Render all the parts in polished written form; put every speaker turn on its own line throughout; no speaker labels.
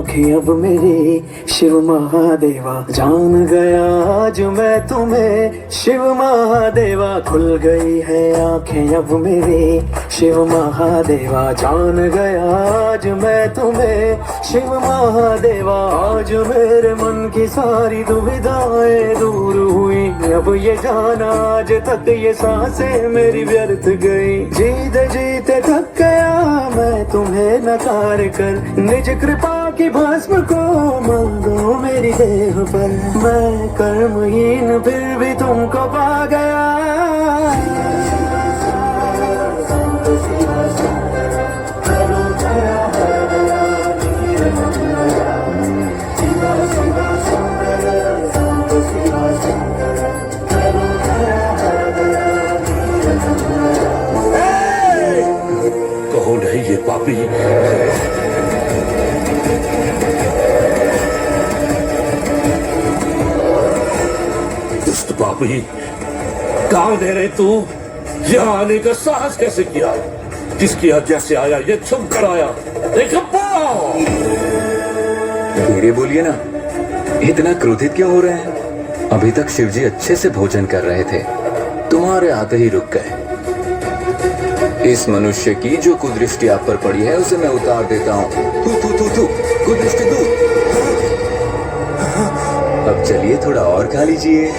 आंखें अब मेरी शिव महादेवा, जान गया आज मैं तुम्हें शिव महादेवा। खुल गई है आंखें अब मेरी शिव महादेवा, जान गया आज मैं तुम्हें शिव महादेवा। आज मेरे मन की सारी दुविधाएं दूर हुई, अब ये जाना आज तक ये सांसें मेरी व्यर्थ गई। जीते जीते थक गया मैं तुम्हें नकार कर, निज कृपा की भस्म को मल दो मेरी देह पर। मैं कर्महीन फिर भी तुमको पा गया।
कौन है ये पापी? दुष्ट पापी, कहां दे रहे तू? यहाँ आने का साहस कैसे किया? किसकी आज्ञा से आया? ये छुप कर आया। एक
धीरे बोलिए ना, इतना क्रोधित क्यों हो रहे हैं? अभी तक शिवजी अच्छे से भोजन कर रहे थे, तुम्हारे आते ही रुक गए। इस मनुष्य की जो कुदृष्टि आप पर पड़ी है उसे मैं उतार देता हूँ। तू तू तू तू कुदृष्टि दूर। अब चलिए थोड़ा और खा लीजिए।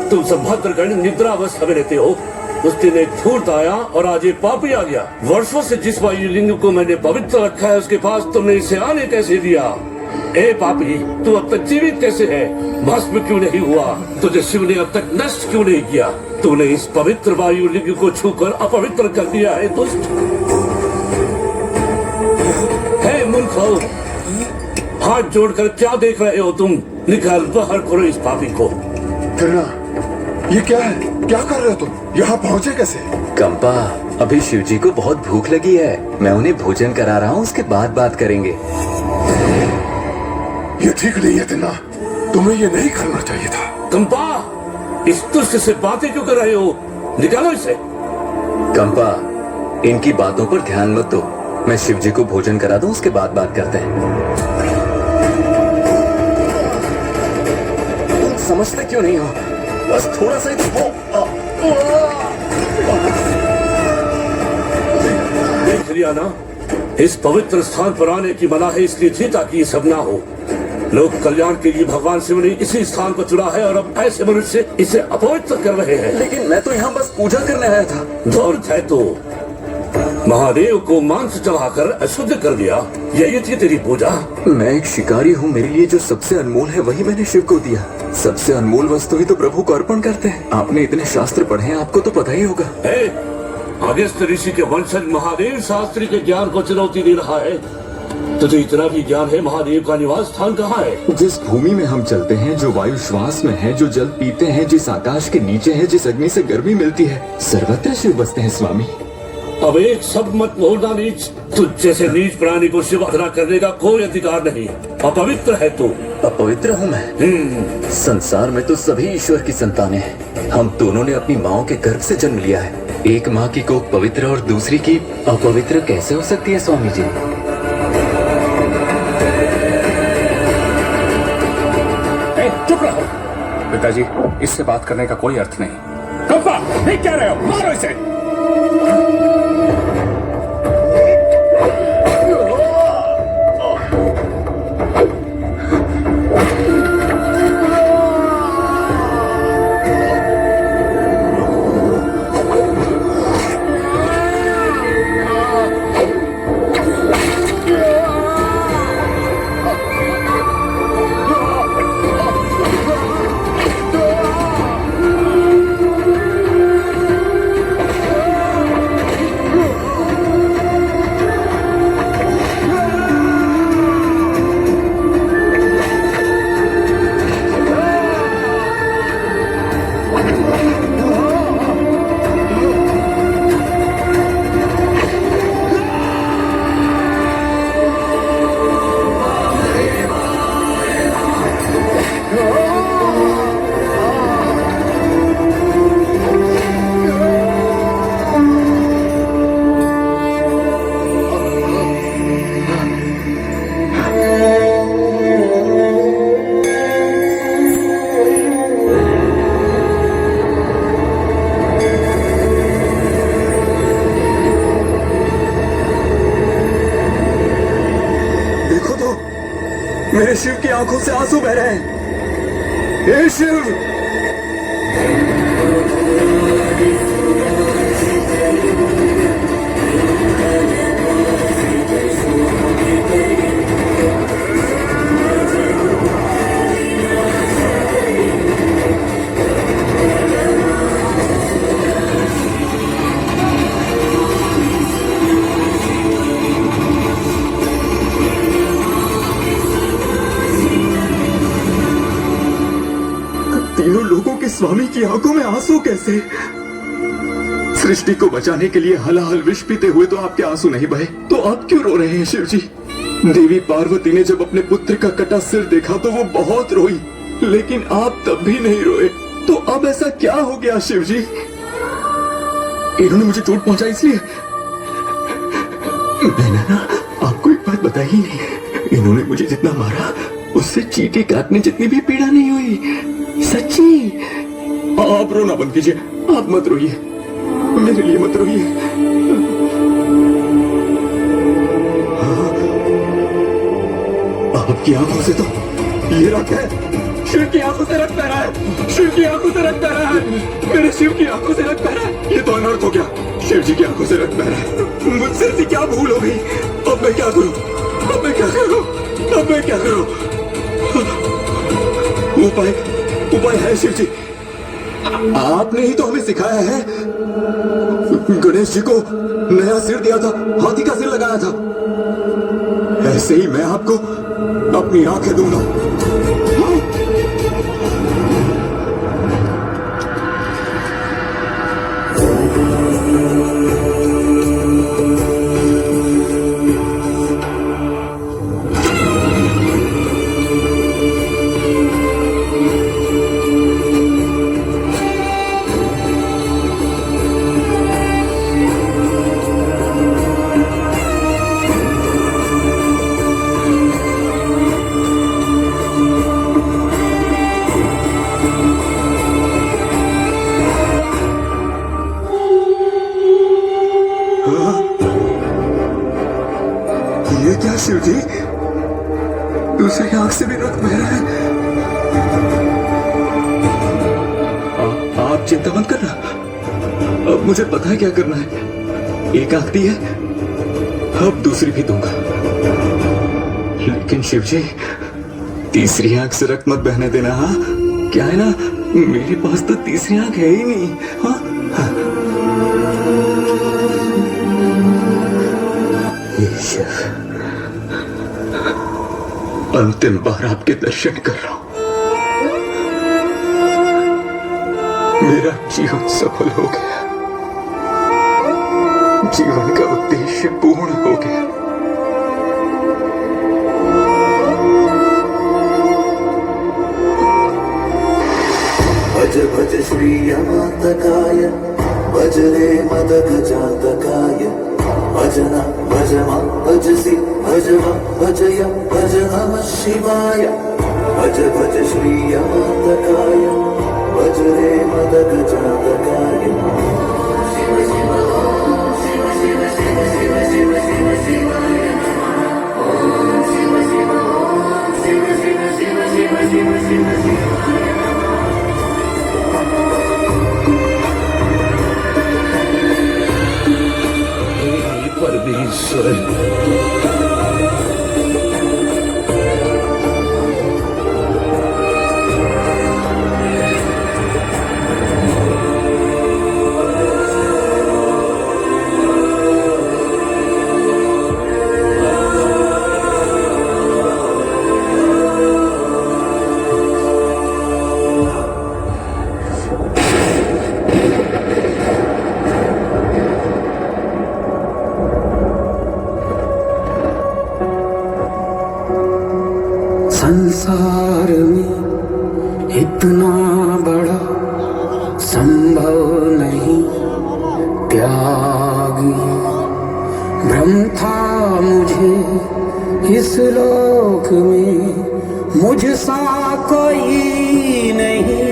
तुम संभद्रगण निद्रावस्था में रहते हो। उस दिन एक धूर्त आया और आज एक पापी आ गया। वर्षों से जिस वायुलिंग को मैंने पवित्र रखा है उसके पास तुमने इसे आने कैसे दिया? ए पापी, तू अब तक जीवित कैसे है? भस्म क्यों नहीं हुआ? तुझे शिव ने अब तक नष्ट क्यों नहीं किया? तूने इस पवित्र वायुलिंग को छूकर अपवित्र कर दिया है। दुष्ट है मूर्खो, हाथ जोड़कर क्या देख रहे हो तुम? निकाल बाहर करो इस पापी को।
ये क्या है? क्या कर रहे हो तुम? यहाँ पहुँचे कैसे?
कंपा, अभी शिवजी को बहुत भूख लगी है, मैं उन्हें भोजन करा रहा हूँ, उसके बाद बात करेंगे।
ये ठीक नहीं है तिन्ना, तुम्हें ये नहीं करना चाहिए था।
कंपा, इस दुष्ट से बातें क्यों कर रहे हो? निकालो इसे।
कंपा, इनकी बातों पर ध्यान मत दो, मैं शिवजी को भोजन करा दूं, उसके बाद बात करते हैं। तुम समझते क्यों नहीं हो? बस थोड़ा सा ही
देख लिया ना, इस पवित्र स्थान पर आने की मनाही इसलिए थी ताकि ये सब ना हो। लोक कल्याण के लिए भगवान शिव ने इसी स्थान को चुना है और अब ऐसे मनुष्य इसे अपवित्र कर रहे हैं।
लेकिन मैं तो यहाँ बस पूजा करने आया था।
धूर्त है तो महादेव को मांस चढ़ाकर अशुद्ध कर दिया, यही थी तेरी पूजा?
मैं एक शिकारी हूँ, मेरे लिए जो सबसे अनमोल है वही मैंने शिव को दिया। सबसे अनमोल वस्तु ही तो प्रभु को अर्पण करते हैं। आपने इतने शास्त्र पढ़े हैं, आपको तो पता ही होगा।
अगस्त्य ऋषि के वंशज महादेव शास्त्री के ज्ञान को चुनौती दे रहा है। तुझे इतना भी ज्ञान है महादेव का निवास स्थान कहाँ है?
जिस भूमि में हम चलते हैं, जो वायु श्वास में है, जो जल पीते हैं, जिस आकाश के नीचे है, जिस अग्नि से गर्मी मिलती है, सर्वत्र शिव बसते हैं स्वामी।
अब एक शब्द मत बोलना नीच। तुझ जैसे नीच प्राणी को शिव आराधना करने का कोई अधिकार नहीं। अपवित्र है तू।
अपवित्र हूँ मैं? संसार में तो सभी ईश्वर की संतानें हैं। हम दोनों ने अपनी माँओं के गर्भ से जन्म लिया है। एक माँ की कोख पवित्र और दूसरी की अपवित्र कैसे हो सकती है स्वामी जी?
चुप रहो पिताजी, इससे बात करने का कोई अर्थ नहीं। कंपा, नहीं कह रहे हो? मारो इसे।
मेरे शिव की आंखों से आंसू बह रहे हैं। हे शिव! तीनों लोगों के स्वामी की आंखों में आंसू कैसे? सृष्टि को बचाने के लिए हलाहल विष पीते हुए तो आपके आंसू नहीं बहे, तो आप क्यों रो रहे हैं शिव जी? देवी पार्वती ने जब अपने पुत्र का कटा सिर देखा तो वो बहुत रोई, लेकिन आप तब भी नहीं रोए। तो अब ऐसा क्या हो गया शिव जी? इन्होंने मुझे चोट पहुंचाई इसलिए? मैंने ना आपको एक बात बताई ही नहीं। इन्होंने मुझे जितना मारा उससे चींटी काटने जितनी भी पीड़ा नहीं हुई। सच्ची। आप रोना बंद कीजिए, आप मत रोइए, मेरे लिए मत रोइए। आपकी आंखों से तो ये रक्त है। शिव की आंखों से रक्त बह रहा है। शिव की आंखों से रक्त बह रहा है। मेरे शिव की आंखों से रक्त बह रहा है। ये तो अनर्थ हो गया। शिव जी की आंखों से रक्त बह रहा है। मुझसे ऐसी क्या भूल हो गई? अब मैं क्या करूं? अब मैं क्या करूं? अब मैं क्या करूं? उपाय है शिव जी। आपने ही तो हमें सिखाया है। गणेश जी को नया सिर दिया था, हाथी का सिर लगाया था। ऐसे ही मैं आपको अपनी आंखें दूंगा। ये क्या शिव जी? दूसरी आंख से भी रक्त बह रहा है। आप चिंता मत करना, अब मुझे पता है क्या करना है। एक आंख दी है, अब दूसरी भी दूंगा। लेकिन शिव जी, तीसरी आंख से रक्त मत बहने देना। हाँ, क्या है ना, मेरे पास तो तीसरी आंख है ही नहीं। हाँ, शिव, अंतिम बार आपके दर्शन कर रहा हूं। मेरा जीवन सफल हो गया। जीवन का उद्देश्य पूर्ण हो गया।
भज भज श्री यमातकाय, भज रे मदग जातकाय, भजना भज मा भजसी भज मा भज यम भज नमः शिवाय। भज भज श्री यमातकाय, भज रे मदग जातकाय। शिव शिव ओम शिव शिव शिव शिव शिव शिव शिवाय नमः। ओम शिव शिव ओम शिव शिव शिव शिव शिव शिव शिवाय नमः।
परमेश्वर,
संसार में इतना बड़ा संभव नहीं त्यागी। भ्रम था मुझे इस लोक में मुझसा कोई नहीं।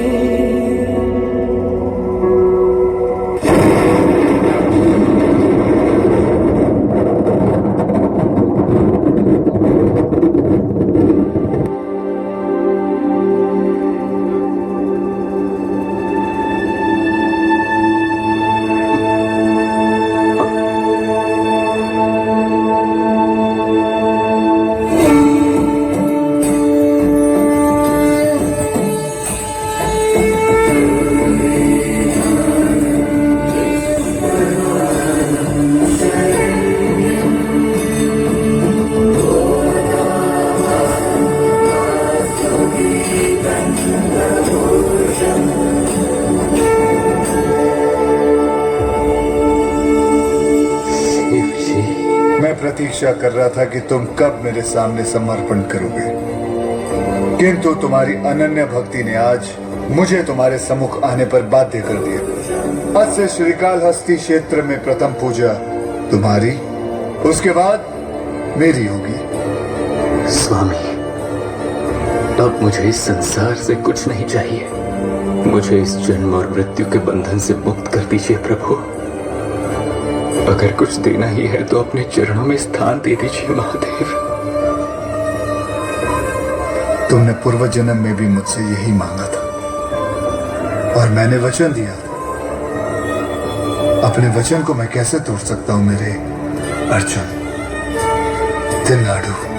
प्रतीक्षा कर रहा था कि तुम कब मेरे सामने समर्पण करोगे, किंतु तुम्हारी अनन्य भक्ति ने आज मुझे तुम्हारे सम्मुख आने पर बाध्य कर दिया। आज से श्रीकालहस्ती क्षेत्र में प्रथम पूजा तुम्हारी, उसके बाद मेरी होगी।
स्वामी, अब मुझे इस संसार से कुछ नहीं चाहिए। मुझे इस जन्म और मृत्यु के बंधन से मुक्त कर दीजिए प्रभु। अगर कुछ देना ही है तो अपने चरणों में स्थान दे दीजिए महादेव।
तुमने पूर्व जन्म में भी मुझसे यही मांगा था और मैंने वचन दिया था। अपने वचन को मैं कैसे तोड़ सकता हूं मेरे अर्जुन? तिलनाडु।